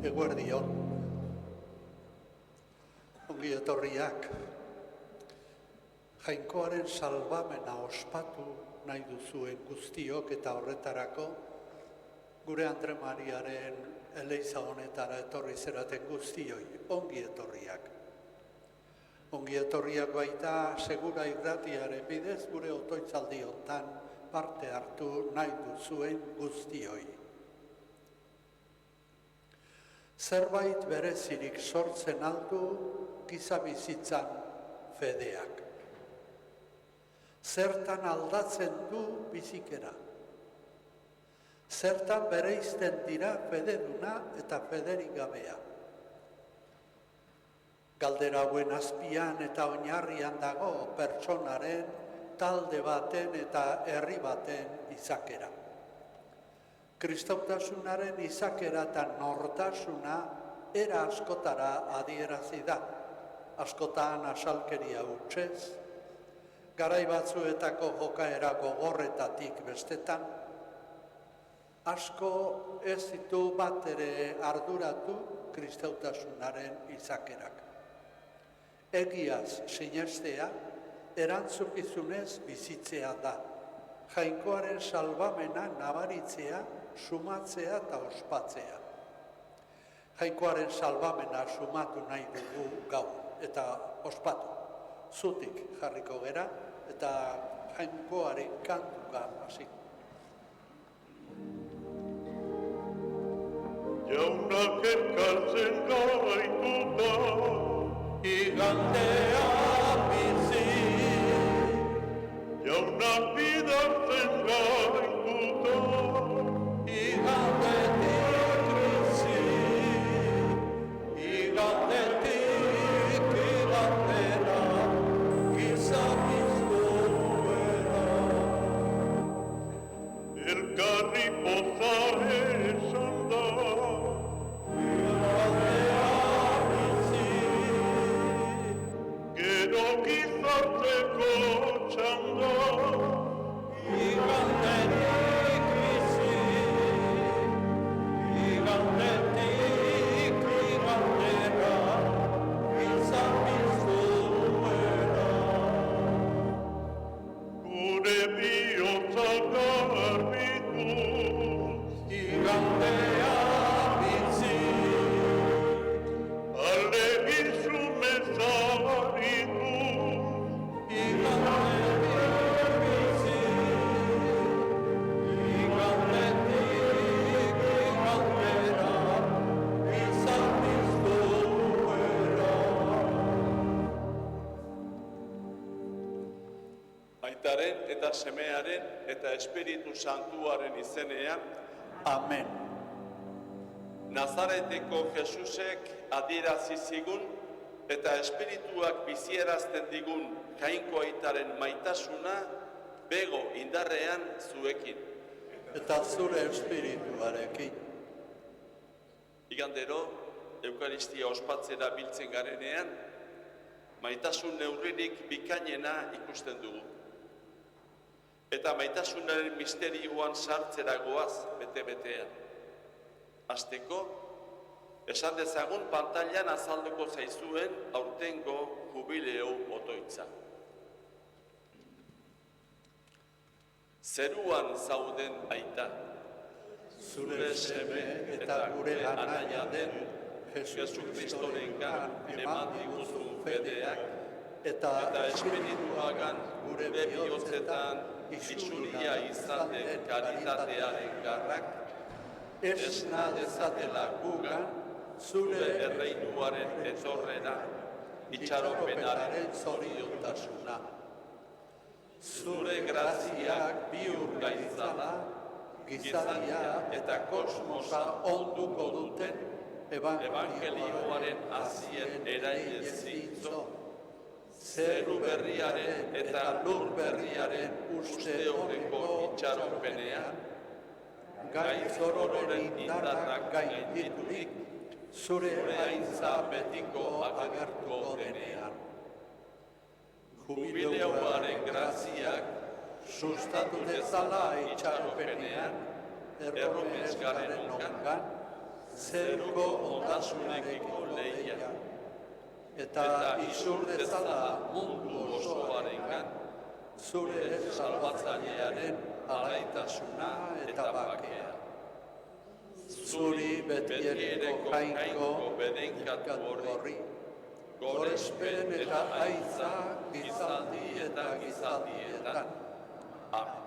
Eguerdion, ongi etorriak, Jainkoaren salbamena ospatu nahi duzuen guztiok eta horretarako gure Andre Mariaren eleiza honetara etorri zeraten guztioi, ongi etorriak. Ongi etorriak baita Segura Irratiaren bidez gure otoitzaldi hontan parte hartu nahi duzuen guztioi. Zerbait berezirik sortzen aldu giza bizitzan fedeak. Zertan aldatzen du bizikera. Zertan bereizten dira fededuna eta federik gabea. Galdera hauen azpian eta oinarrian dago pertsonaren, talde baten eta herri baten izakera. Kristautasunaren izakera eta nortasuna era askotara adierazi da, askotan asalkeria hutsez, garai batzuetako jokaera gogorretatik bestetan, asko ez ditu bat ere arduratu kristautasunaren izakerak. Egiaz sinestea, erantzukizunez bizitzea da, Jainkoaren salbamena nabaritzea, sumatzea eta ospatzea. Jainkoaren salbamena sumatu nahi dugu gaur eta ospatu. Zutik jarriko gera eta Jainkoaren kantuka hasi. Jaunak elkartzen gaituta, Igandea bizi, jaunak bidartzen gaituta, igandetik bizi, igandetik igandera, giza biztuera. elkarri poza esan da, gero gizarteko txanda, Igandetik bizi, igandetik igandera, giza biztuera. gure bihotza garbituz, Igandea bizi, alegin zumezaritu, igandetik bizi, igandetik igandera, giza biztuera. Aitaren eta semearen eta Espiritu Santuaren izenean, Amen. Nazareteko Jesusek adierazi zigun eta Espirituak bizierazten digun Jainko Aitaren maitasuna bego indarrean zuekin. Eta zure espirituarekin. Igandero, Eukaristia ospatzera biltzen garenean, maitasun neurririk bikainena ikusten dugu. Eta maitasunaren misterioan sartzera goaz bete-betean. Hasteko, esan dezagun pantailan azalduko zaizuen aurtengo jubileo otoitza. Zeruan zauden aita, Zure seme eta gure anaia den Jesus Kristorengan eman diguzu fedeak eta Espirituagan gure bihotzetan isuria izan den karitatearen garrak, esna dezatela gugan zure erreinuaren etorrera, itxaropenaren zoriontasuna. Zure graziak bihur gaitzala, gizaria eta kosmosa onduko duten evangelioaren hazien eraile zintzo, zeru berriaren eta lur berriaren uste horreko itxaropenean, gaitz ororen indarrak gainditurik, zure aintza betiko agertuko denean. Jubileoaren graziak sustatu dezala itxaropenean, erromez garen ongan, zeruko ondasunekiko leia, eta izur dezala mundu osoarengan, zure salbatzailearen alaitasuna eta bakea. Zuri betiereko jainko bedenkatu horri, gorespen eta aitza gizaldi eta gizaldietan. Amen.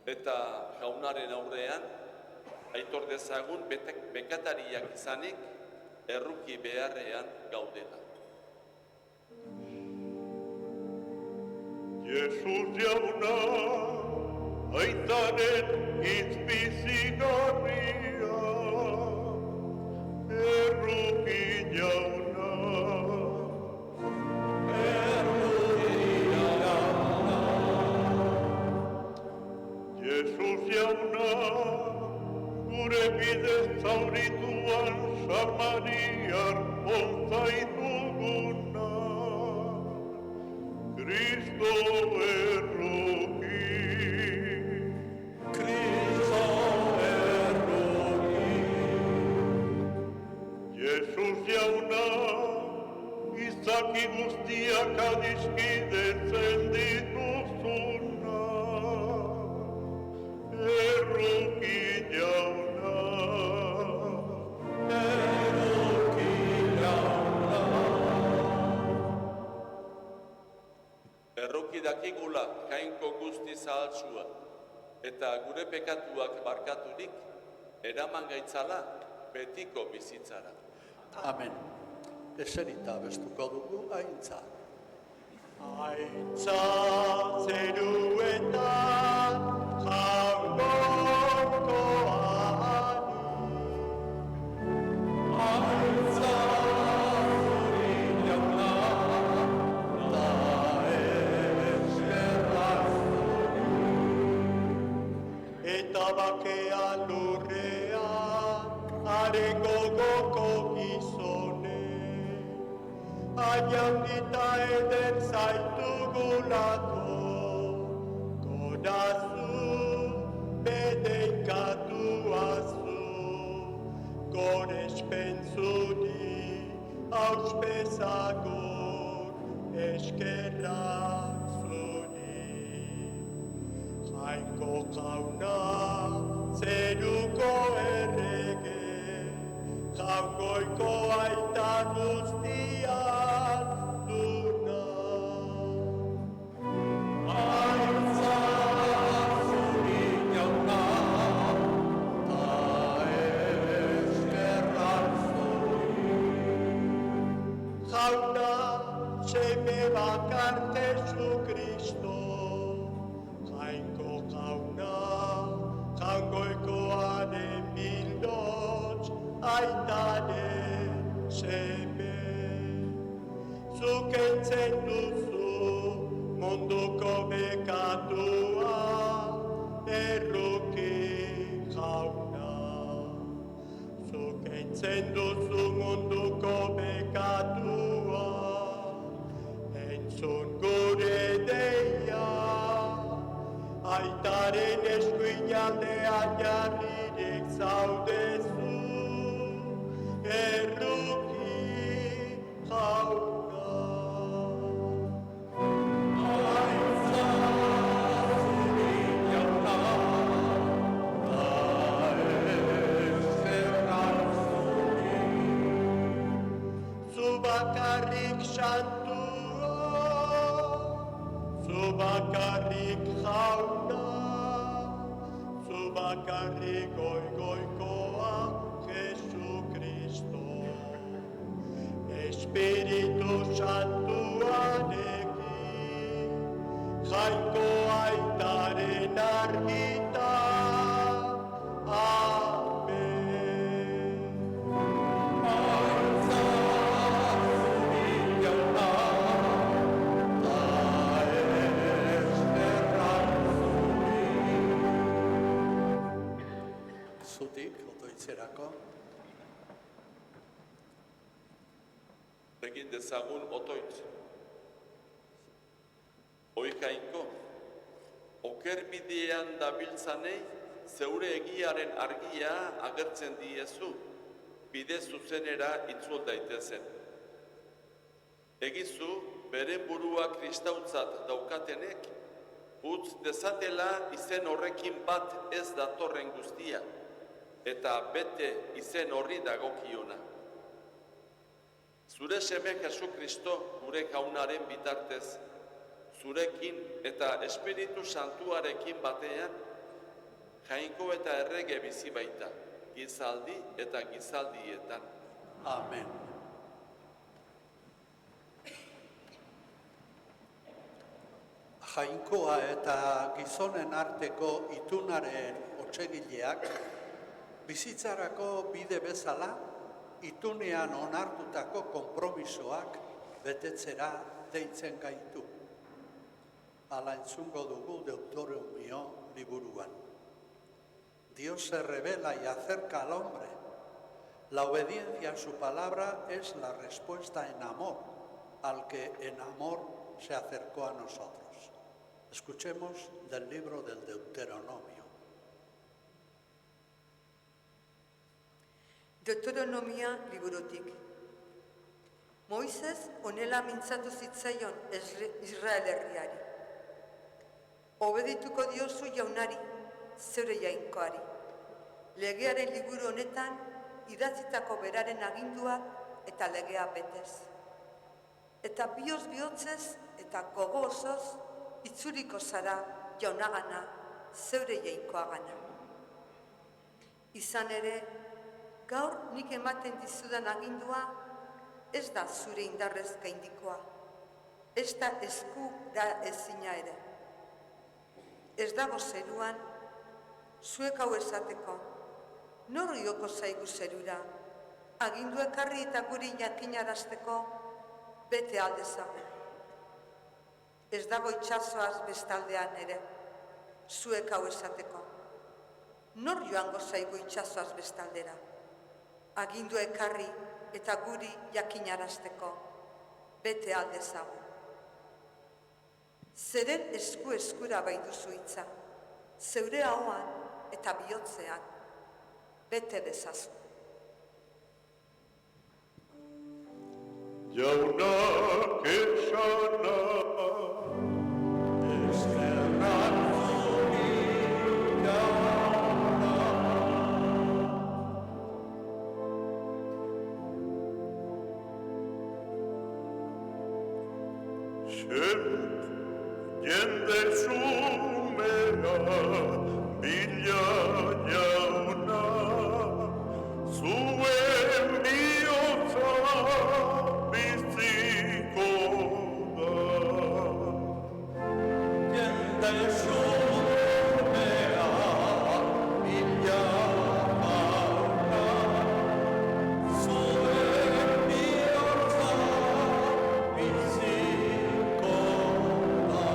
Eta jaunaren aurrean, aitor dezagun bekatariak izanik, erruki beharrean gaudela. Jesus jauna, aitaren izbizigarria, erruki jauna. Jesus jauna, gure bidez zaurituan Samariar onzaituguna, Cristo erruki. Jesus jauna, izaki guztiak adiskidetzen dituzuna, erruki jauna. Erruki dakigula jainko guzti zahaltsua, eta gure pekatuak barkaturik, eraman gaitzala betiko bizitzara. Amen. Eserita bestuko dugu aintza. Aintza zeruetan jaungokoani, aintza zuri jauna, da eskerrak zuri, eta bakea lurrean, haren gogoko gizone, Aiandita eder zaitugulako, godazu, bedeikatuazu, gorespen zuri, auspezagur, eskerrak zuri. Jainko jauna, zeruko errege, jaungoiko aita guztian duna. Aintza zuri jauna, ta eskerrak zuri. Jauna, seme bakar Jesu Kristo, jainko jauna, jaungoikoaren bildotz, aitaren seme. Zuk entzen duzu munduko bekatua, erruki jauna. Zuk entzen duzu munduko bekatua, entzun gure deia, aitaren eskuinaldean jarririk zaudezu, erruki jauna. Aintza zuri jauna, ta eskerrak zuri. Zu bakarrik santua, zu bakarrik jauna, zu bakarrik goikoa Jesu Kristo. Espiritu Santuarekin, jainko aitaren argita, amen. Aintza zuri jauna, ta eskerrak zuri. Zutik, otoitzerako. Egin dezagun otoitz. Oi jainko, oker bidean dabiltzanei zeure egiaren argia agertzen diezu, bide zuzenera itzul daitezen. Egizu, beren burua kristautzat daukatenek, utz dezatela izen horrekin bat ez datorren guztia, eta bete izen horri dagokiona. Zure seme Jesu Kristo gure jaunaren bitartez, zurekin eta Espiritu Santuarekin batean, jainko eta errege bizi baita, gizaldi eta gizaldietan. Amen. Jainkoa eta gizonen arteko itunaren otsegileak, bizitzarako bide bezala, itunean onartutako konpromisoak betetzera deitzen gaitu. Hala entzungo dugu Deuteronomio liburuan. Dios se revela y acerca al hombre. La obediencia a su palabra es la respuesta en amor al que en amor se acercó a nosotros. Escuchemos del libro del Deuteronomio. Deuteronomia liburutik. Moises honela mintzatu zitzaion Israel herriari. Obedituko diozu jaunari, zeure jainkoari. Legearen liburu honetan idatzitako beraren agindua eta legea betez. Eta bihotz bihotzez eta gogo osoz itzuliko zara jaunagana, zeure jainkoagana. Izan ere, gaur nik ematen dizudan agindua ez da zure indarrez gaindikoa, ez da eskura ezina ere. Ez dago zeruan, zuek hau esateko, nor ioko zaigu zerura, agindu ekarri eta guri jakinarazteko bete aldezago. Ez dago itsasoaz bestaldean ere, zuek hau esateko, nor joango zaigu itsasoaz bestaldera, agindu ekarri eta guri jakinarazteko bete aldezago. Zeren eskura bai duzu hitza, zeure ahoan eta bihotzean bete dezazu. Jaunak esana, Eskerrak zuri jauna. jende xumea, bila jauna, zuen bihotza biziko da. Jende xumea, bila jauna, zuen bihotza biziko da.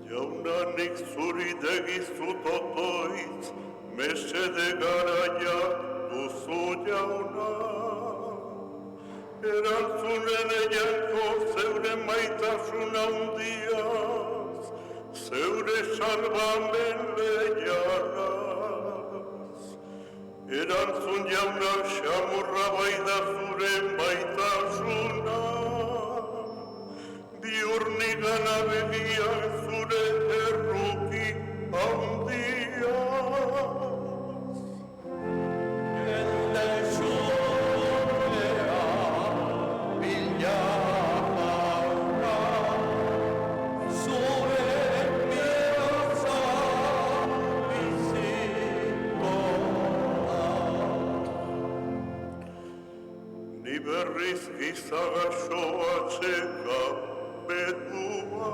Jaunanik zuri degizut otoitz, mesede garaia duzu jauna. Erantzunen eiako zeure maitasun handiaz, zeure salbamen lehiaraz. Erantzun jauna xamurra bai da zure maitasuna, bihurnikana begiak zure erruki handiaz. Jende xumea, bila jauna, zuen bihotza biziko da. Ni berriz gizagasoa txeka betua,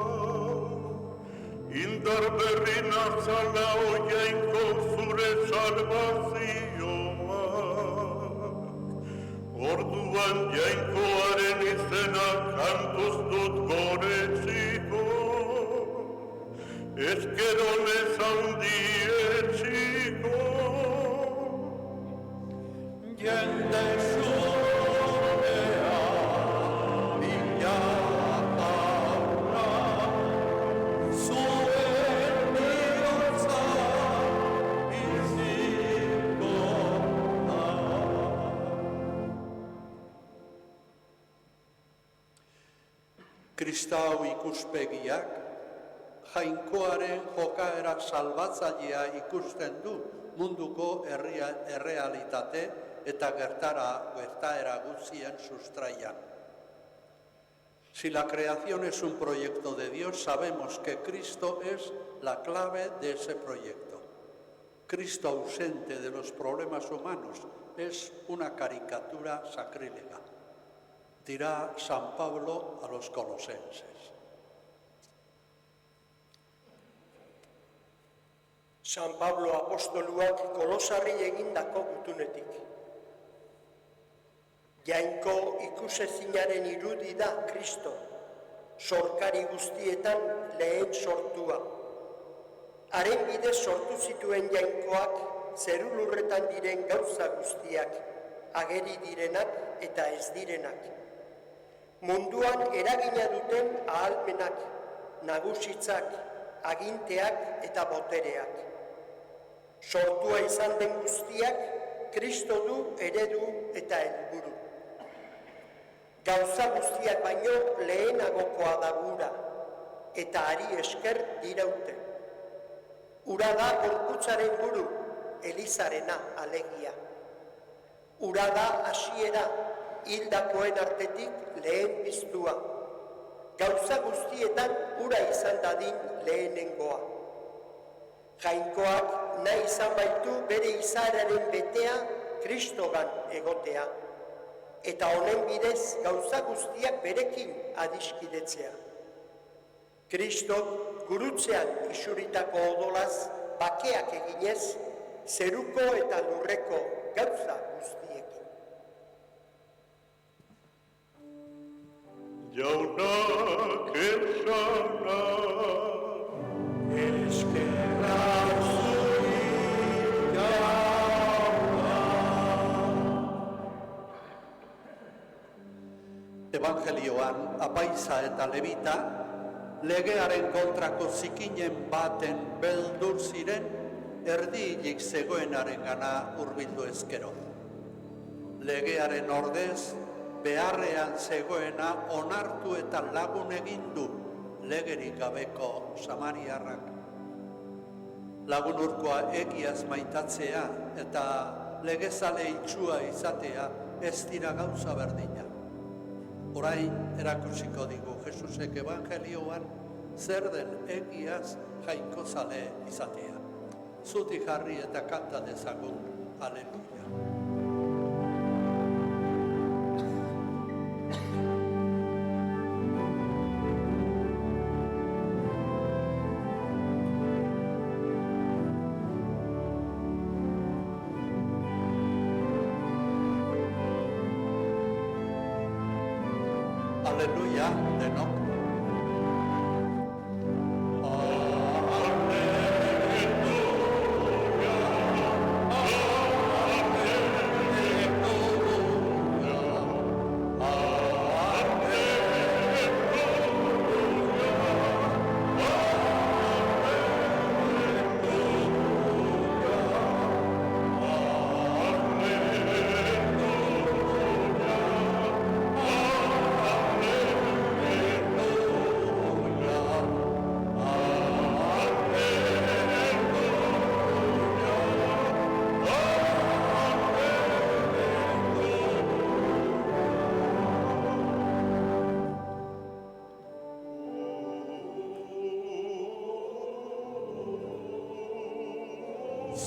indar berri nazala oiainko zure salvazioa. Orduan jainkoaren izena kantuz dut goreziko, eskeronez handietxiko. Jende xumea, bila jauna, zuen bihotza Kristau ikuspegiak Jainkoaren jokaera salbatzailea ikusten du munduko errealitate eta gertaera guztien sustraian. Si la creación es un proyecto de Dios, sabemos que Cristo es la clave de ese proyecto. Cristo ausente de los problemas humanos es una caricatura sacrílega, dirá San Pablo a los colosenses. San Pablo apostoluak Kolosarri egindako gutunetik. Jainko ikusezinaren irudi da Kristo, sorkari guztietan lehen sortua. Haren bidez sortu zituen jainkoak zerulurretan diren gauza guztiak, ageri direnak eta ez direnak. Munduan eragina duten ahalmenak, nagusitzak, aginteak eta botereak. Sortua izan den guztiak, Kristo du eredu eta helburu. Gauza guztiak baino lehenagokoa da gura, eta hari esker diraute. Ura da gorputzaren buru, Elizarena alegia. Ura da hasiera, hildakoen artetik lehen piztua. Gauza guztietan ura izan dadin lehenengoa. Jainkoak nahi izan baitu bere izaeraren betea Kristogan egotea, eta honen bidez gauza guztiak berekin adiskidetzea. Kristok gurutzean isuritako odolaz bakeak eginez, zeruko eta lurreko gauza guztiekin. Jaunak esana, Eskerra zuri jauna. Evangelioan apaiza eta levita legearen kontrako zikinen baten beldur ziren erdiilik zegoenaren gana hurbildu ezkero. Legearen ordez beharrean zegoena onartu eta lagun egin du legerik gabeko samariarrak. Lagun urkoa egiaz maitatzea eta legezale itxua izatea ez dira gauza berdina. Orain erakutsiko digu Jesusek evangelioan zer den egiaz jainkozale izatea. Zutik jarri eta kanta dezagun. Aleluia. Aleluia, denok.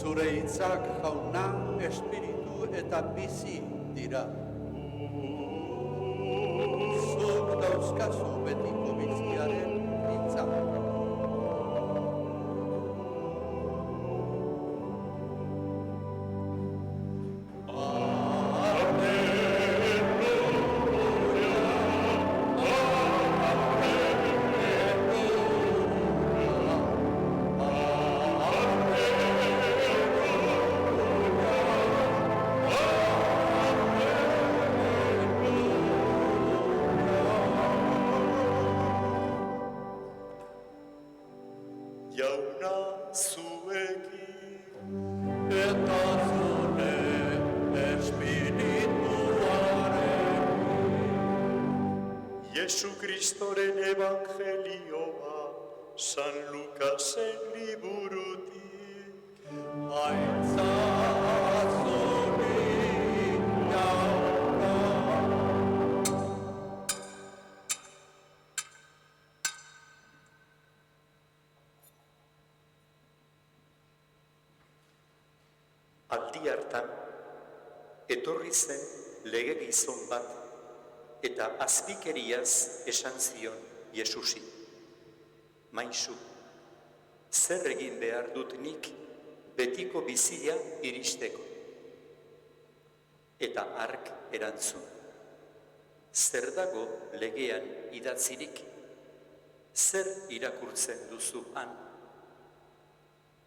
Zure hitzak jauna, espiritu eta bizi dira. Zuk dauzkazu betiko biziaren hitzak. Jesu Kristoren evangelioa, San Lukasen liburutik. Aitza zuri jauna. Aldi hartan, etorri zen lege gizon bat, eta azpikeriaz esan zion Jesusi. Maisu, zer egin behar dut nik betiko bizia iristeko? Eta hark erantzun. Zer dago legean idatzirik? Zer irakurtzen duzu han?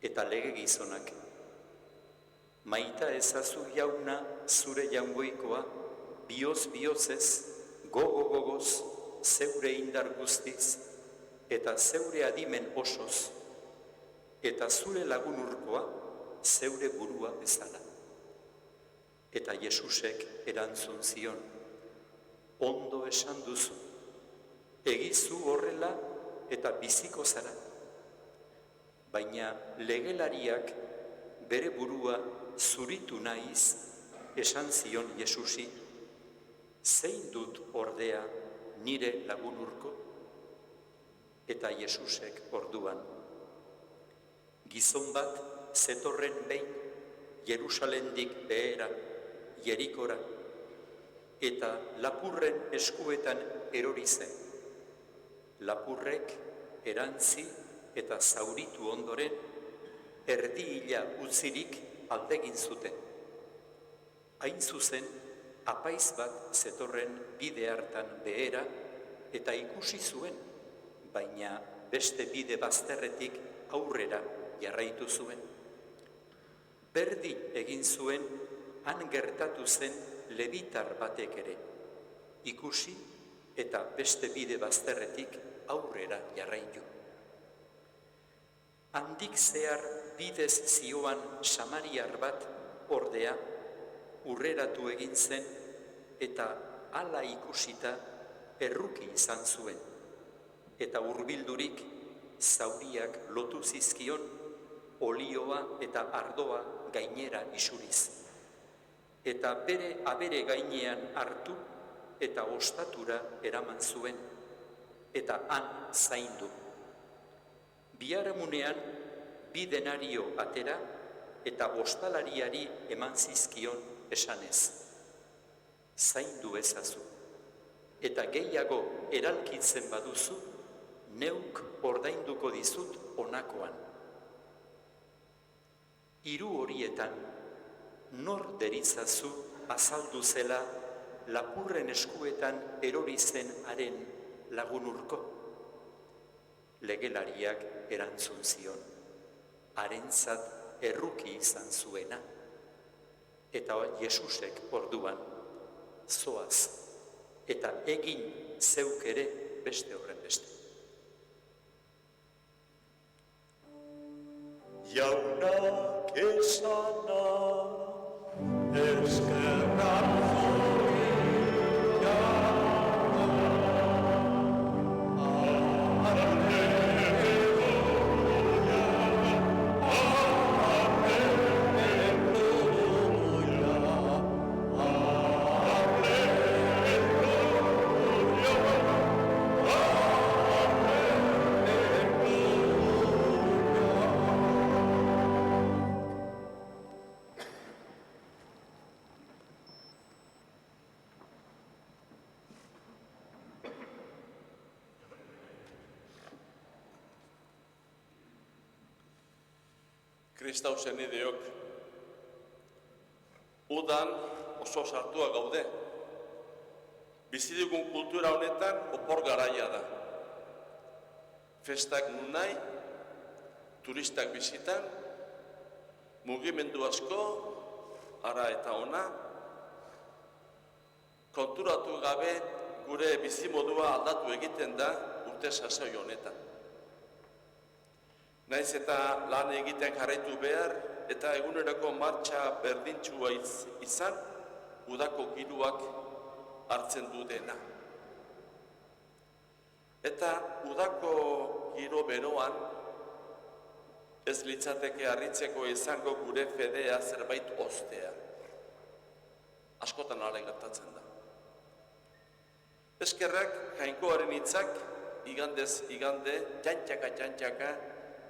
Eta lege gizonak. Maita ezazu jauna zure jaungoikoa, bioz-biozez, gogo-gogoz, zeure indar guztiz, eta zeure adimen osoz, eta zure lagun urkoa, zeure burua bezala. Eta Jesusek erantzun zion, ondo esan duzu, egizu horrela eta biziko zara. Baina legelariak bere burua zuritu naiz, esan zion Jesusi, zein dut ordea nire lagun urko? Eta Jesusek orduan. Gizon bat zetorren behin Jerusalendik behera, Jerikora, eta lapurren eskuetan erori zen. Lapurrek erantzi eta zauritu ondoren, erdi hila utzirik aldegin zuten. Hain zuzen, apaiz bat zetorren bide hartan behera eta ikusi zuen, baina beste bide bazterretik aurrera jarraitu zuen. Berdin egin zuen, han gertatu zen lebitar batek ere, ikusi eta beste bide bazterretik aurrera jarraitu. Handik zehar bidez zioan samariar bat ordea, urreratu egin zen eta hala ikusita erruki izan zuen. Eta hurbildurik zauriak lotu zizkion, olioa eta ardoa gainera isuriz. Eta bere abere gainean hartu eta ostatura eraman zuen, eta han zaindu. Biharamunean bi denario atera eta ostalariari eman zizkion esanez. Zaindu ezazu, eta gehiago eralkitzen baduzu, neuk ordainduko dizut honakoan. Hiru horietan, nor deritzazu azaldu zela lapurren eskuetan erori zen haren lagunurko? Legelariak erantzun zion, harentzat erruki izan zuena. Eta Jesusek orduan, zoaz, eta egin zeuk ere beste horren beste. Jaunak esana, Eskerrak zuri jauna. Kristau senideok, udan oso sartua gaude. Bizi dugun kultura honetan opor garaia da. Festak nun nahi, turistak bizitan, mugimendu asko, ara eta ona, konturatu gabe gure bizimodua aldatu egiten da urte sasoi honetan. Naiz eta lan egiten jarraitu behar eta egunerako martxa berdintsua izan, udako giruak hartzen du dena. Eta udako giro beroan, ez litzateke harritzeko izango gure fedea zerbait ostea. Askotan hala gertatzen da. Eskerrak Jainkoaren hitzak igandez igande, txantxaka,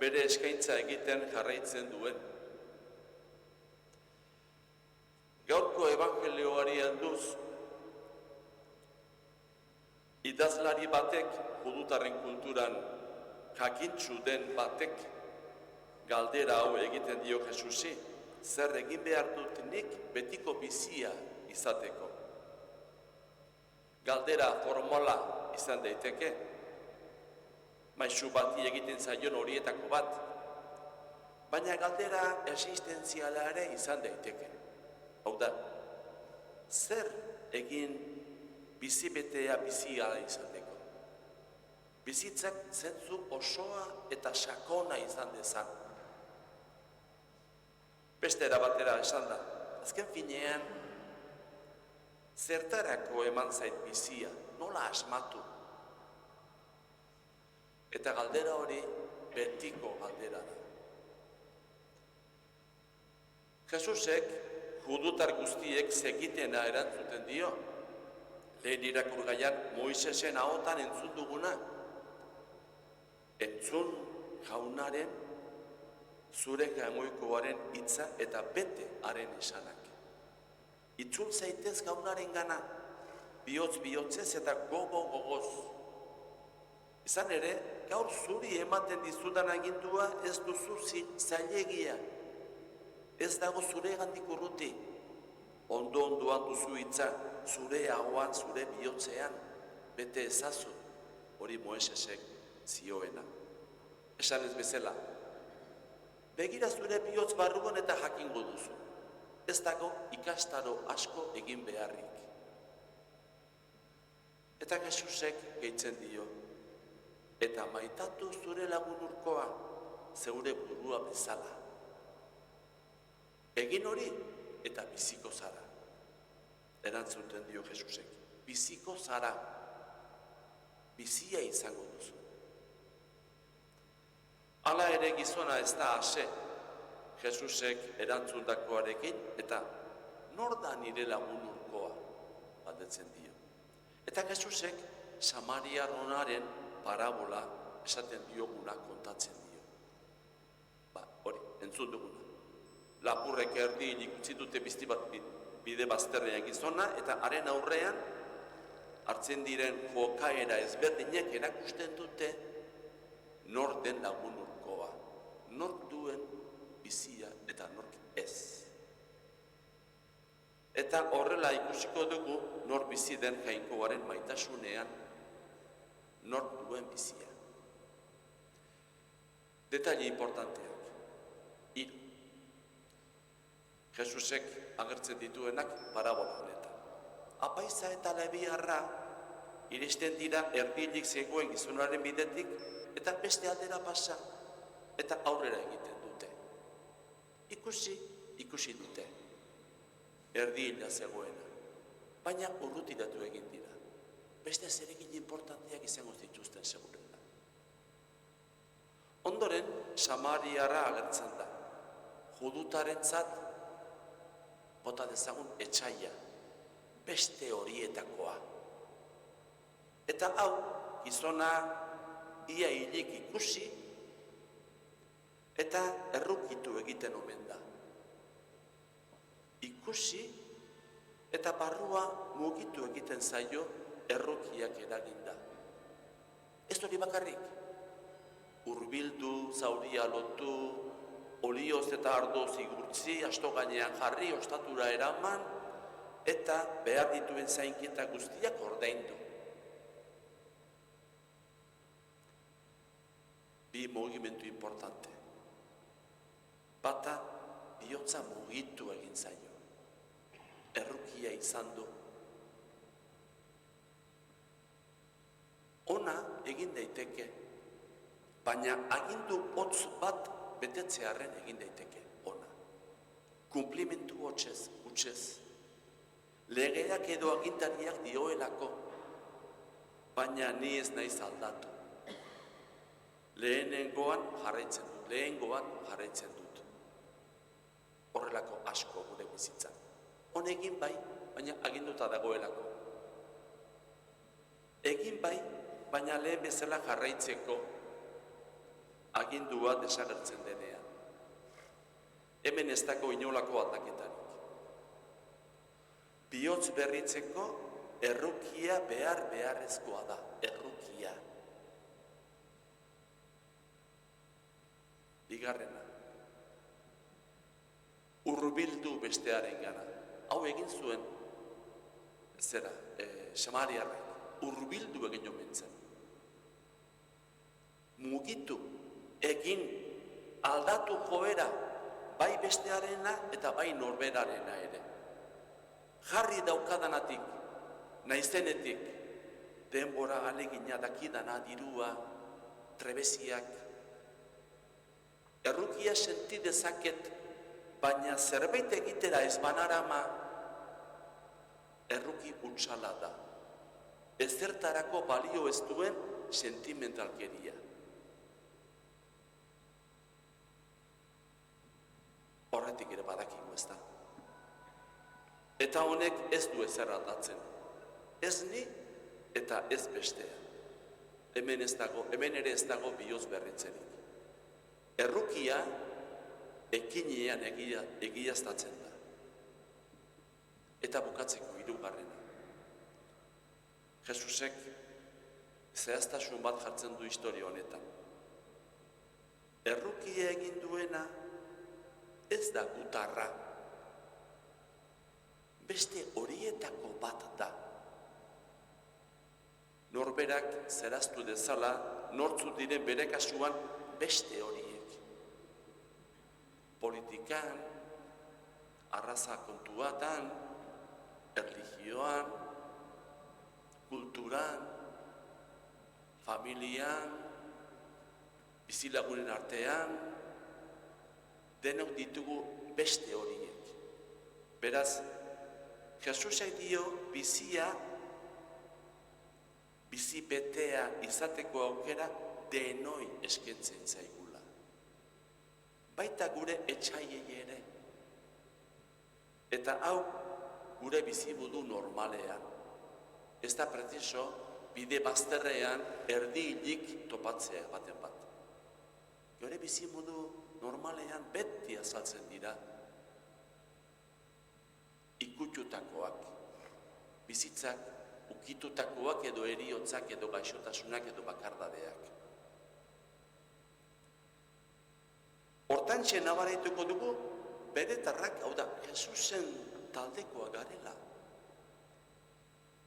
bere eskaintza egiten jarraitzen duen. Gaurko evangelioari helduz, idazlari batek, judutarren kulturan jakintsu den batek, galdera hau egiten dio Jesusi, zer egin behar dut nik betiko bizia izateko. Galdera formala izan daiteke, maisu bati egiten zaion horietako bat, baina galdera existentziala ere izan daiteke. Hau da, zer egin bizibetea bizia izateko? Bizitzak zentzu osoa eta sakona izan dezan. Beste erabatera esan da, azken finean, zertarako eman zait bizia, nola asmatu? Eta galdera hori betiko galdera da. Jesusek, judutar guztiek segitena erantzuten dio, lehen irakurgaian Moisesen ahotan entzun duguna. Entzun Jaunaren, zure Jaungoikoaren hitza eta bete haren esanak. Itzul zaitez Jaunaren gana, bihotz-bihotzez eta gogo-gogoz. Izan ere, gaur zuri ematen dizudan agindua ez duzu zailegia. Ez dago zure gandik urruti. Ondo-ondoan duzu hitza, zure ahoan, zure bihotzean, bete ezazu, hori Moisesek zioena. Esan ez bezala, begira zure bihotz barruan eta jakingo duzu. Ez dago ikastaro asko egin beharrik. Eta Jesusek gehitzen dio, eta maitatu zure lagun urkoa, zeure burua bezala. Egin hori eta biziko zara. Erantzuten dio Jesusek, biziko zara, bizia izango duzu. Hala ere gizona ez da ase, Jesusek erantzundakoarekin, eta nor da nire lagun urkoa, galdetzen dio. Eta Jesusek Samariar onaren parabola esaten dioguna kontatzen dio. Hori, entzun duguna. Lapurrek erdiinik utzi dute bide bazterrean gizona, eta haren aurrean hartzen diren jokaera ezberdinek erakusten dute nor den lagun urkoa, nork duen bizia eta nork ez. Eta horrela ikusiko dugu nor bizi den Jainkoaren maitasunean, nork duen bizia. Detalle importanteak. Hiru. Jesusek agertzen dituenak parabola honetan. Apaiza eta lebiarra iristen dira erdilik zegoen gizonaren bidetik, eta beste aldera pasa, eta aurrera egiten dute. Ikusi dute, erdila zegoena, baina urrutiratu egin dira. Beste zeregin importanteak izango dituzten segurena. Ondoren, Samariarra agertzen da, judutarentzat bota dezagun etsaia, beste horietakoa. Eta hau, gizona ia hilik ikusi, eta errukitu egiten omen da. Ikusi, eta barrua mugitu egiten zaio errukiak eraginda. Ez hori bakarrik, hurbildu, zauria lotu, olioz eta ardoz igurtzi, asto gainean jarri, ostatura eraman, eta behar dituen zainketa guztiak ordaindu. Bi mugimendu importante. Bata, bihotza mugitu egin zaio. Errukia izan du. Ona egin daiteke, baina agindu hotz bat betetzearen egin daiteke ona. Kumplimentu hutsez, legeak edo agintariak dioelako, baina ni ez naiz aldatu. Lehenengoan jarraitzen dut. Horrelako asko gure bizitzan. Honekin bai, baina aginduta dagoelako. Egin bai, baina lehen bezala jarraitzeko agindua desagertzen denean. Hemen ez dago inolako aldaketarik. Bihotz berritzeko errukia beharrezkoa da, errukia. Bigarrena, hurbildu bestearen gana. Hau egin zuen, Samariarrek, hurbildu egin omen zen. Mugitu, egin, aldatu joera, bai bestearena eta bai norberarena ere. Jarri daukadanatik, naizenetik, denbora alegina dakidana, dirua, trebeziak. Errukia senti dezaket, baina zerbait egitera ez banarama, erruki hutsala da. Ezertarako balio ez duen sentimentalkeria. Horretik ere badakigu ez da. Eta honek ez du ezer aldatzen. Ez ni eta ez bestea. Hemen ere ez dago bihotz berritzerik. Errukia ekinean egiaztatzen da. Eta bukatzeko hirugarrena. Jesusek zehaztasun bat jartzen du historia honetan. Errukia egin duena ez da gutarra. Beste horietako bat da. Norberak zehaztu dezala, nortzu diren bere kasuan beste horiek. Politikan, arraza kontuatan, erlijioan, kulturan, familian, bizilagunen artean, denok ditugu beste horiek. Beraz, Jesusek dio bizi betea izateko aukera denoi eskaintzen zaigula. Baita gure etsaiei ere. Eta hau gure bizibudu normalean. Ez da preciso bide bazterrean erdi-hilik topatzea baten bat. Gure bizibudu normalean beti azaltzen dira ikututakoak, bizitzak ukitutakoak edo heriotzak edo gaixotasunak edo bakardadeak. Hortantxe nabarituko dugu beretarrak, hau da, Jesusen taldekoa garela.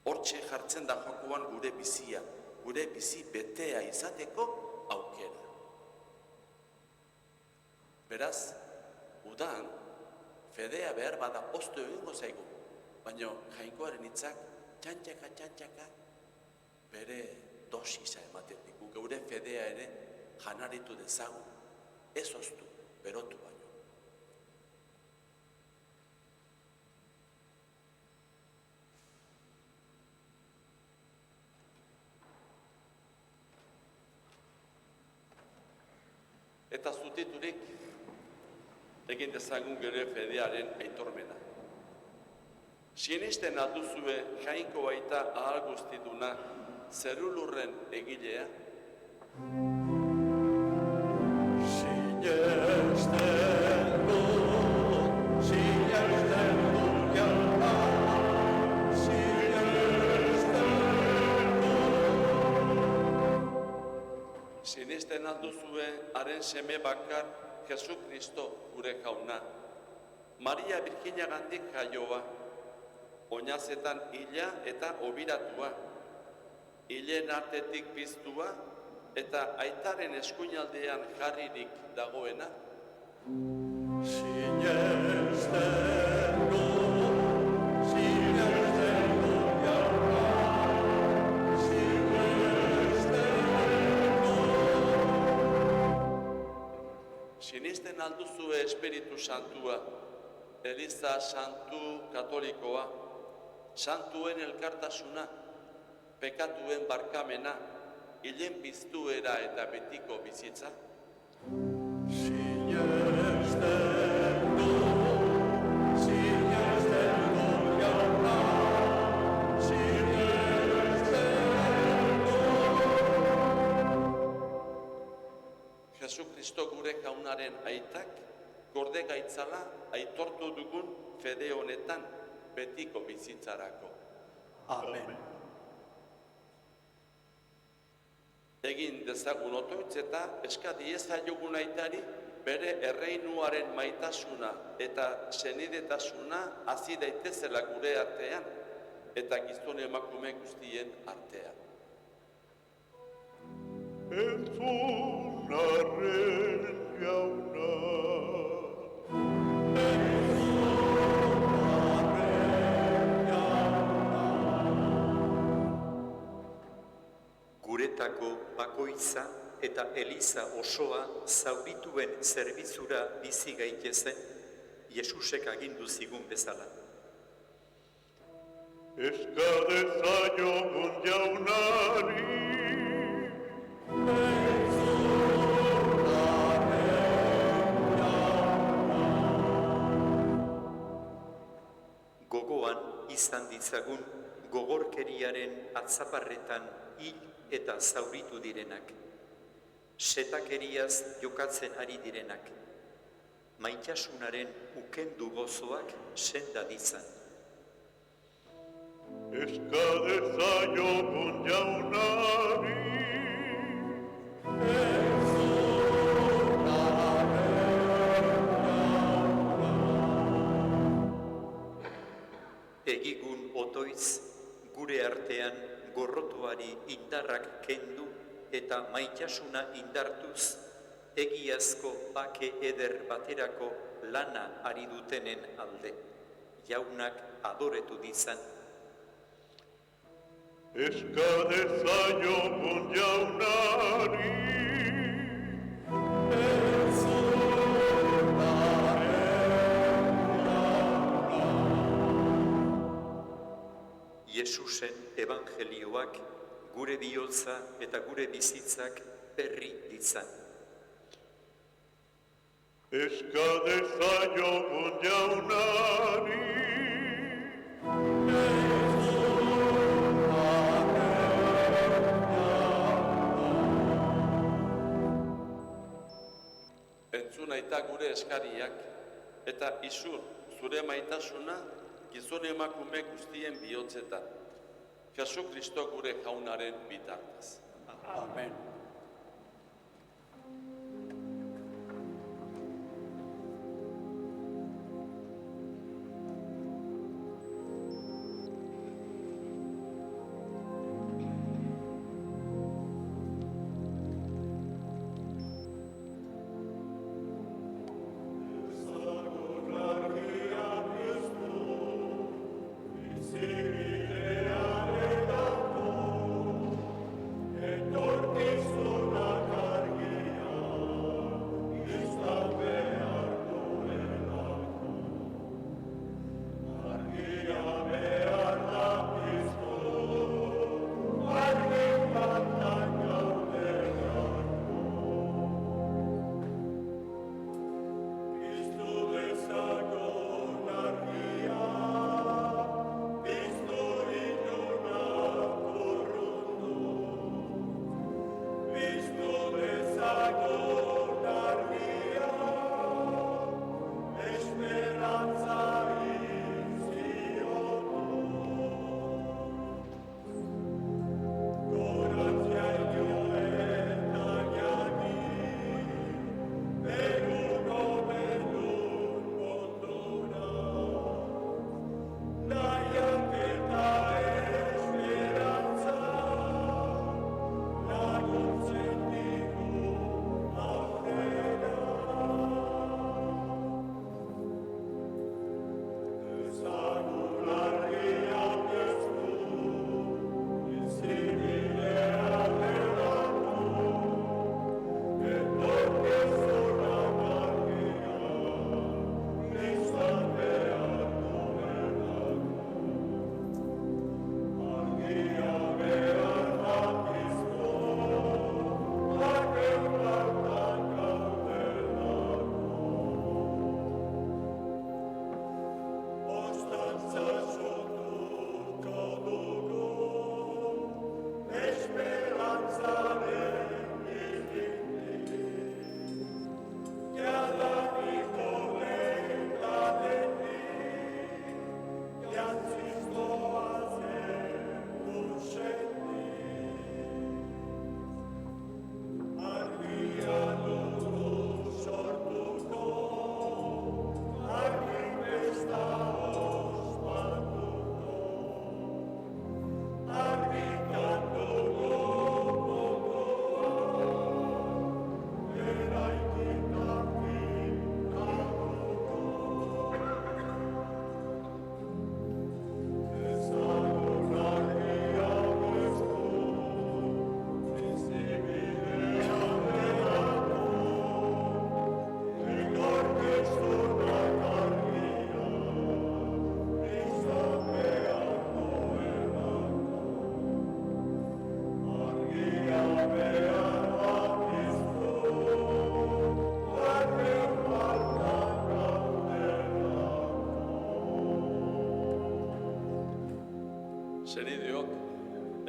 Hortxe jartzen da jokoan gure bizia, gure bizi betea izateko aukera. Beraz, udan, fedea behar bada oztu egingo zaigu, baina Jainkoaren hitzak txantxaka, bere dosisa ematen digu, geure fedea ere janaritu dezagun, ez oztu, berotu baino. Eta zutiturik egin dezagun gure fedearen aitormena. Sienisten alduzue Jainko baita ahal guztiduna zerulurren egilea? Sienisten alduzue haren seme bakar Jesu Kristo gure jauna, Maria Birjinagandik jaioa, oinazetan hila eta obiratua, hilen artetik piztua eta aitaren eskuinaldean jarririk dagoena. Sinisten alduzue Espiritu Santua, Eliza Santu Katolikoa, Santuen elkartasuna, pekatuen barkamena, hilen piztuera eta betiko bizitza, Sinesten du jauna, sinesten du. Jesukristo gure jaunaren aitak, gorde gaitzala aitortu dugun fede honetan betiko bizitzarako. Amen. Egin dezagun otoitz eta eska diezaiogun aitari bere erreinuaren maitasuna eta senidetasuna hazi daitezela gure artean eta gizon emakume guztien artean. Entzun arren jauna, Guretako bakoitza eta eliza osoa zaurituen zerbitzura bizi gaitezen, Jesusek agindu zigun bezala. eska dezaiogun jaunari, Gogoan izan ditzagun gogorkeriaren atzaparretan hil eta zauritu direnak, setakeriaz jokatzen ari direnak, maitasunaren ukendu gozoak senda ditzan. eska dezaiogun jaunari, Egigun otoitz gure artean gorrotuari indarrak kendu eta maitasuna indartuz, egiazko bake eder baterako lana ari dutenen alde, jaunak adoretu dizan. eska dezaiogun jaunari, Jesusen evangelioak gure bihotza eta gure bizitzak berri ditzan. eska dezaiogun jaunari, Entzun aita gure eskariak eta izur zure maitasuna gizon emakume guztien bihotzetan. Jesukristo gure jaunaren bitartez. Amen. Etorkizun Senideok,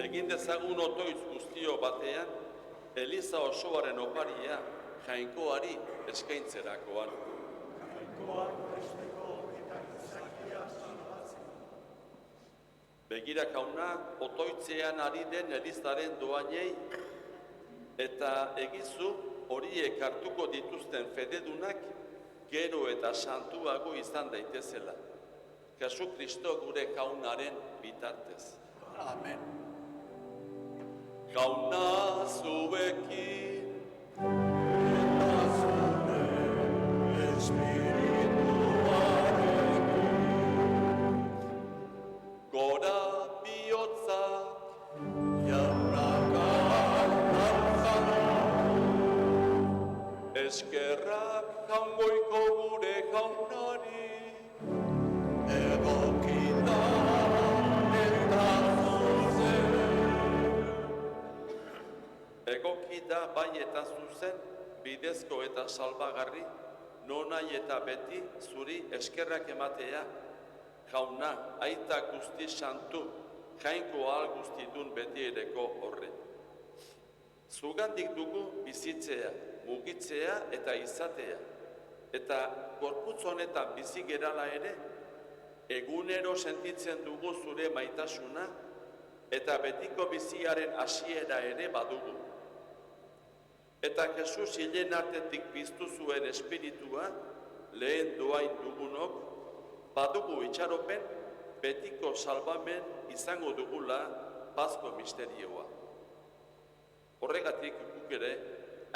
egin dezagun otoitz guztio batean, Eliza osoaren oparia Jainkoari eskaintzerakoan. Begira jauna, otoitzean ari den Elizaren doainei eta egizu horiek hartuko dituzten fededunak gero eta santuago izan daitezela. Jesu Kristo gure jaunaren bitartez. Amen. Jauna zuekin, Eta zure espirituarekin, gora bihotzak, jaunaka alzan, eskerrak jaungoiko gure jaunari, egokita eta zuzen. egokita bai eta zuzen, bidezko eta salbagarri, nonai eta beti zuri eskerrak ematea, jauna, aita guzti santu, jainko ahal guztidun beti ereko horre. Zugandik dugu bizitzea, mugitzea eta izatea, eta gorputz honetan bizi gerala ere, egunero sentitzen dugu zure maitasuna, eta betiko biziaren hasiera ere badugu. Eta Jesus hilen artetik piztu zuen espiritua, lehen doain dugunok, badugu itxaropen, betiko salbamen izango dugula Pasko misterioa. Horregatik guk ere,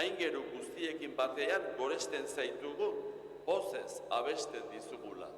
aingeru guztiekin batean goresten zaitugu, pozez abesten dizugula.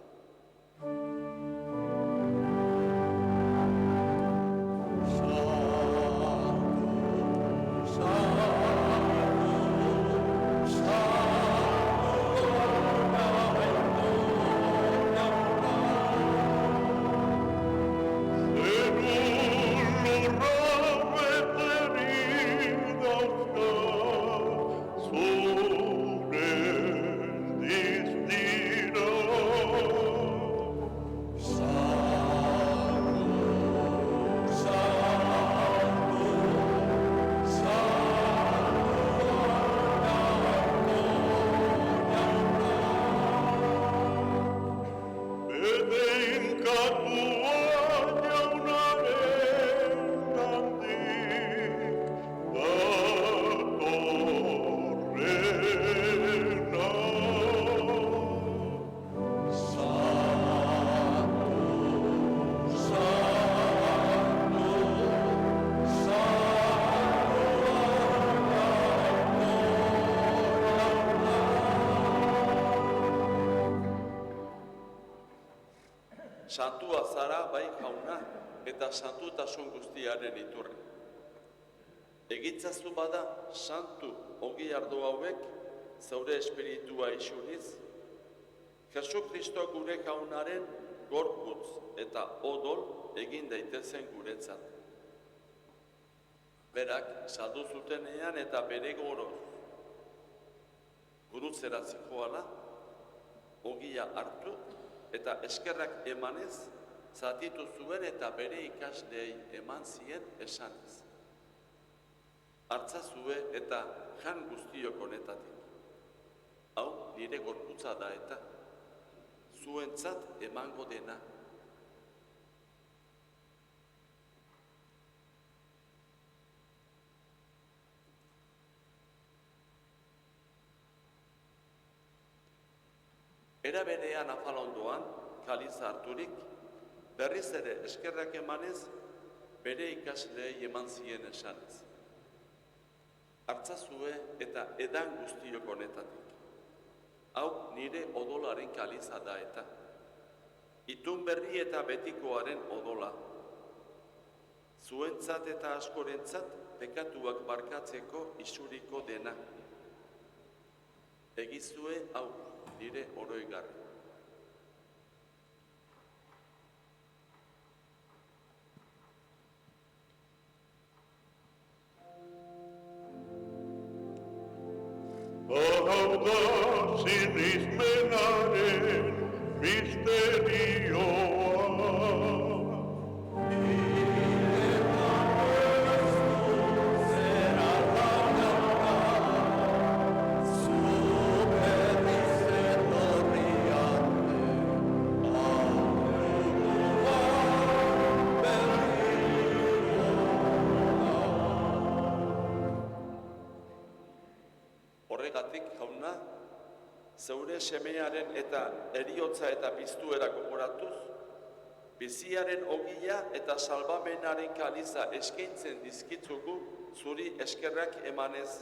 Santua zara bai jauna eta santutasun guztiaren iturri. Egitzazu bada santu ongi ardo hauek zaure espiritua isuriz, Jesu Kristo gure jaunaren gorputz eta odol egin daitezen guretzat. Berak saldu zutenean eta bere goroz gurutzera zijoala, ogia hartu eta eskerrak emanez, zatitu zuen eta bere ikasleei eman zien esanez. Hartzazue eta jan guztiok honetatik. Hau nire gorputza da eta zuentzat emango dena. Era berean afalondoan, kaliza harturik, berriz ere eskerrak emanez, bere ikasleei eman zien esanez. Hartzazue eta edan guztiok honetatik. Hau nire odolaren kaliza da eta. Itun berri eta betikoaren odola. Zuentzat eta askorentzat pekatuak barkatzeko isuriko dena. Egizue hau nire oroigarri. Hau da sinismenaren misterioa. jauna, zeure semearen eta heriotza eta piztuera gogoratuz, biziaren ogia eta salbamenaren kaliza eskaintzen dizkitzugu zuri eskerrak emanez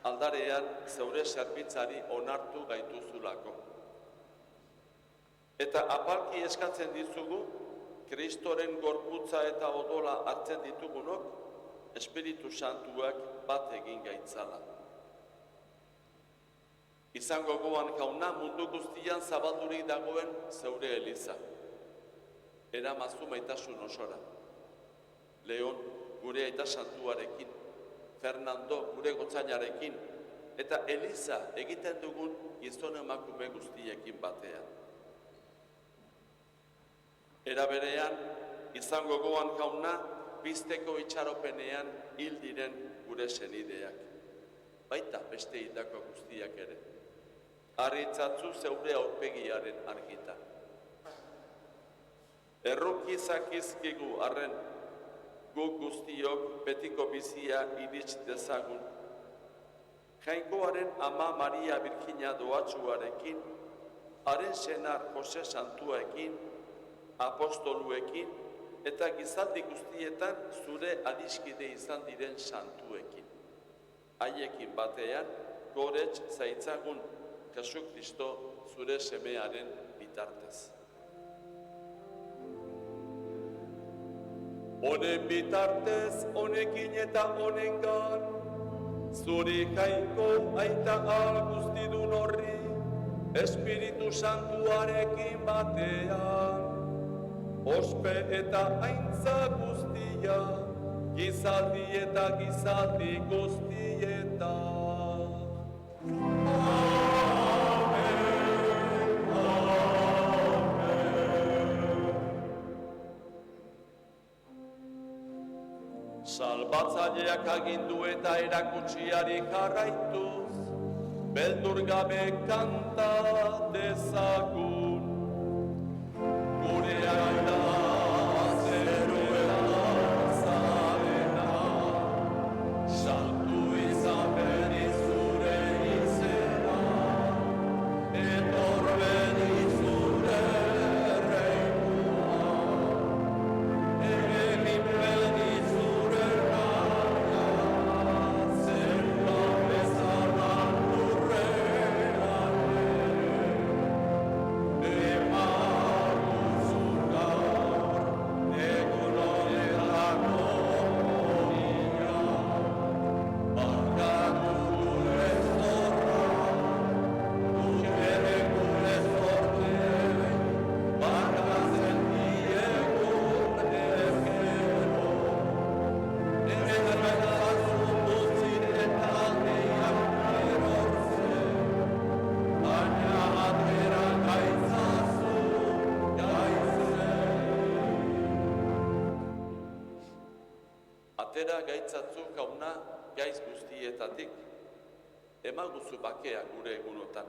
aldarean zeure zerbitzari onartu gaituzulako. Eta apalki eskatzen dizugu, Kristoren gorputza eta odola hartzen ditugunok, Espiritu Santuak bat egin gaitzala. Izango gogoan jauna mundu guztian zabaldurik dagoen zeure eliza. Eramazu maitasun osora. Leon gure aita santuarekin, Fernando gure gotzainarekin, eta eliza egiten dugun gizon emakume guztiekin batean. Era berean, izango gogoan jauna, bizteko itxaropenean hil diren gure senideak. Baita beste hildako guztiak ere. Harritzatzu zeure aurpegiaren argita. Erruki zakizkigu arren, guk guztiok betiko bizia irits dezagun. Jainkoaren ama Maria Birjina doatsuarekin, haren senar Jose Santuaekin, apostoluekin, eta gizaldi guztietan zure adiskide izan diren santuekin. Haiekin batean, gorets zaitzagun Jesu Kristo zure semearen bitartez. Honen bitartez, honekin eta honengan, zuri jainko aita guztidun horri, Espiritu Santuarekin batean, ospe eta aintza guztia, gizaldi eta gizaldi guztieta. Salbatzaileak agindu eta erakutsiari jarraituz, beldur gabe kanta dezagun. Gure aita zeruela zarena, santu izan beni zure izena, etor beni zure reina, egin beni zure raia, zerua bezalan lurrean Atera gaitzatzu jauna gaiz guztietatik, emaguzu bakea gure egunotan.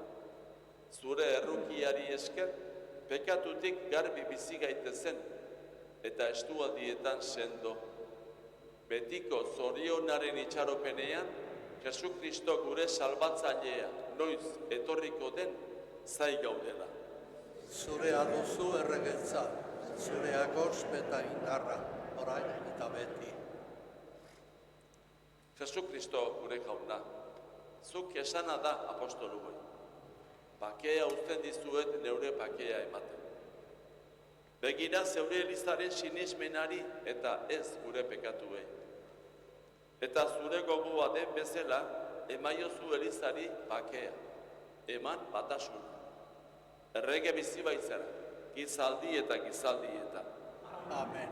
Zure errukiari esker, pekatutik garbi bizi gaitezen, eta estualdietan sendo. Betiko zorionaren itxaropenean, Jesu Kristo gure salbatzailea noiz etorriko den zai gaudela. Zurea duzu erregetza, zurea gorspe eta indarra, orain eta beti. Jesu Kristo gure jauna, zuk esana da apostolu bai. Bakea uzten dizuet neure bakea ematen. Begira zeure elizaren sinismenari eta ez gure pekatuei. Eta zure gogoa den bezala, emaiozu elizari bakea, eman batasuna. Errege bizi baitzara, gizaldi eta gizaldietan. Amen.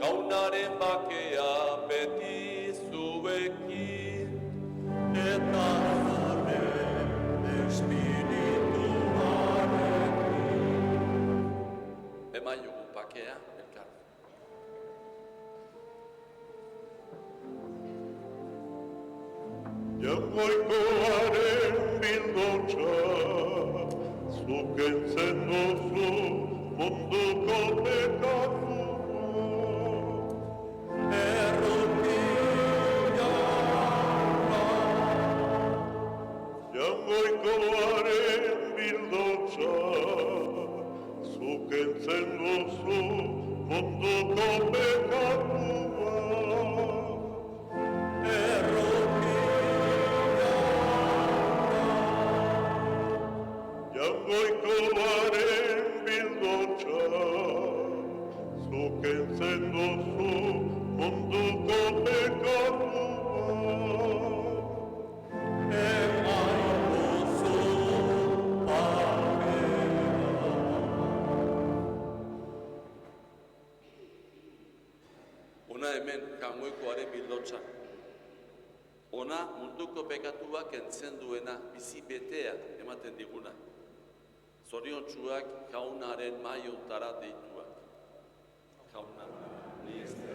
Jaunaren bakea beti zuekin, eta zure espirituarekin. Eman jugu bakea, elkar. Jainkoaren bildotxa, zukentzen duzu munduko pekatua. ohikoaren bildotxa, zukentzen duzu munduko pekatua. Ona hemen jangoikoaren bildotza. Ona munduko pekatuak kentzen duena, bizi betea ematen diguna. Zoriontsuak jaunaren maiontara deituak. Jauna, ni ez da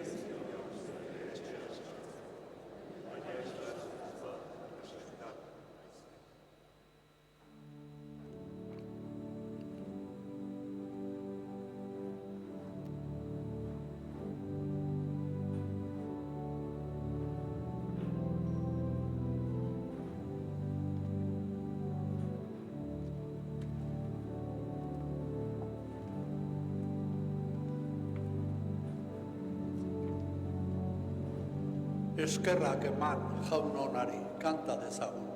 Eskerrak eman jaun onari, kanta dezagun.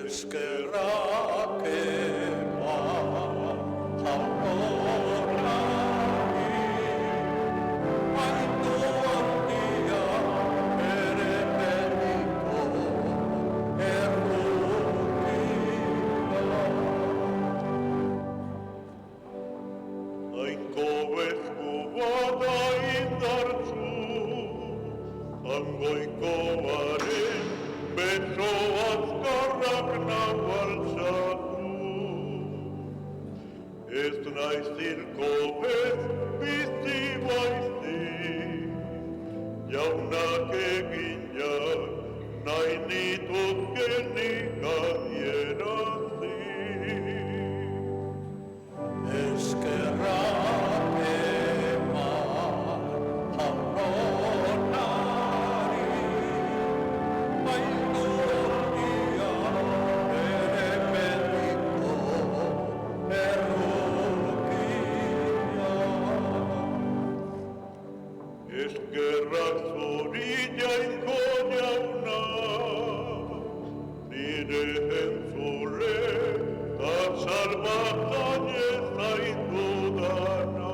Eskerrak eman jaun onari, aitu handia ere berriko Ainko bezku bada indartzu, angoikoaren beso azkarrak nabaltzatu. Ez naiz zirko bez bizi baizik, jaunak eginak nahi nituzkenik adierazi. Eskerrak eman jaun onari, aitu handia ere betiko errukia. Eskerrak zuri jainko jauna, nire entzule, ta salbatzaile zaitu dana.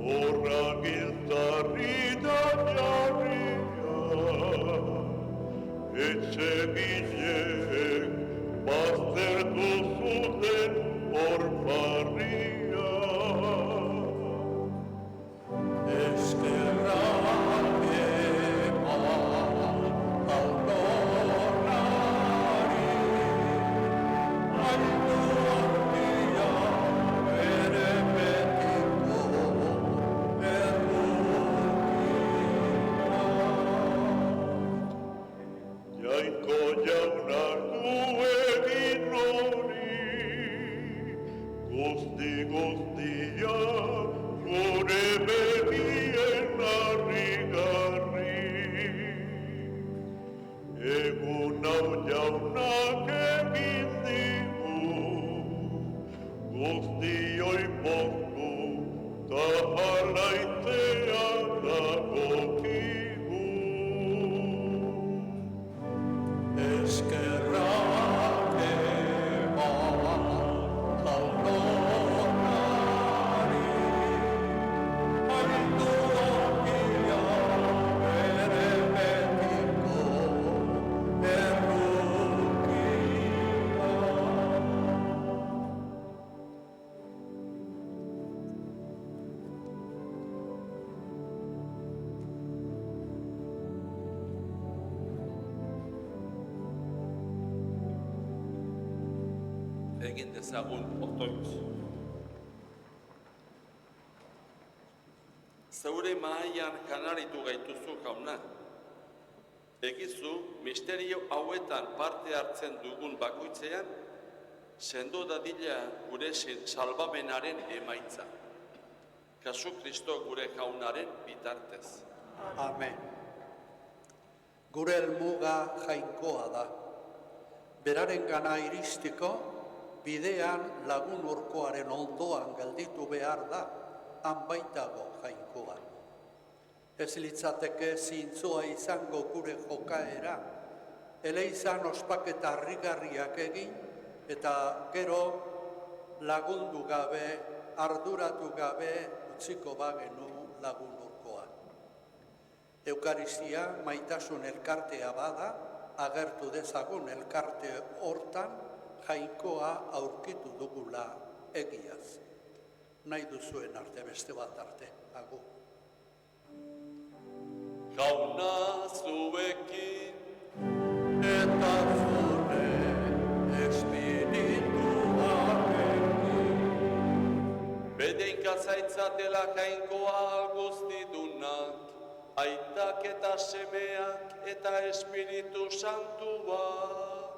Horra giltzarri da jarria, etxe binek baztertu zuten orparria. Eskerrak eman jaun onari, aitu handia ere betiko errukia. Jainko jaunak du egin hori, guztia gure begien harrigarri. Egun hau jaunak egin digu, guztioi poztu, ta alaitzea dagokigu. Eskerrak eman jaun onari, aitu handia ere betiko egin dezagun otoitz. Zeure mahaian kanaritu gaituzu jauna. Egizu, misterio hauetan parte hartzen dugun bakoitzean, sendo dadila gure salbamenaren emaitza. Kasu Kristo gure jaunaren bitartez. Amen. Gure helmuga jainkoa da. Beraren gana iristiko, bidean lagun urkoaren ondoan gelditu behar da, han baitago jainkoa. Ez litzateke zintzua izango gure jokaera, eleizan ospaketa harrigarriak egin, eta gero lagundu gabe, arduratu gabe utziko bagenu lagun urkoa. Eukaristia maitasun elkartea bada, agertu dezagun elkarte hortan jainkoa aurkitu dugula egiaz. Nahi duzuen arte, beste bat arte, agur. Jauna zuekin, eta zure espirituarekin. bedeinka zaitzatela jainkoa guztidunak, aitak eta semeak eta Espiritu Santuak.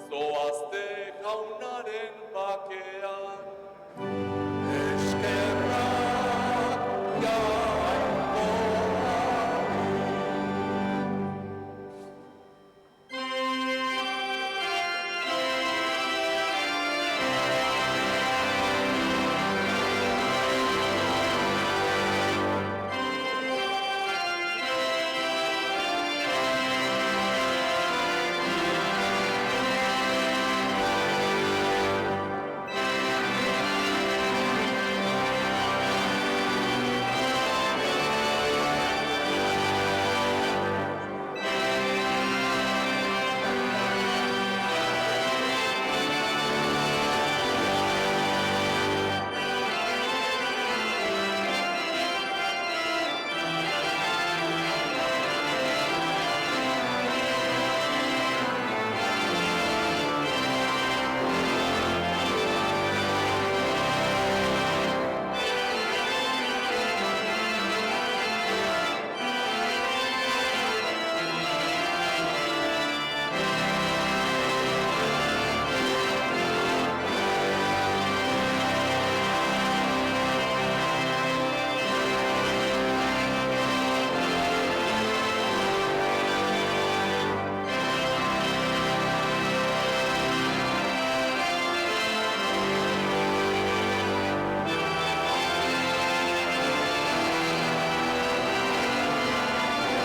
Zoazte jaunaren bakea,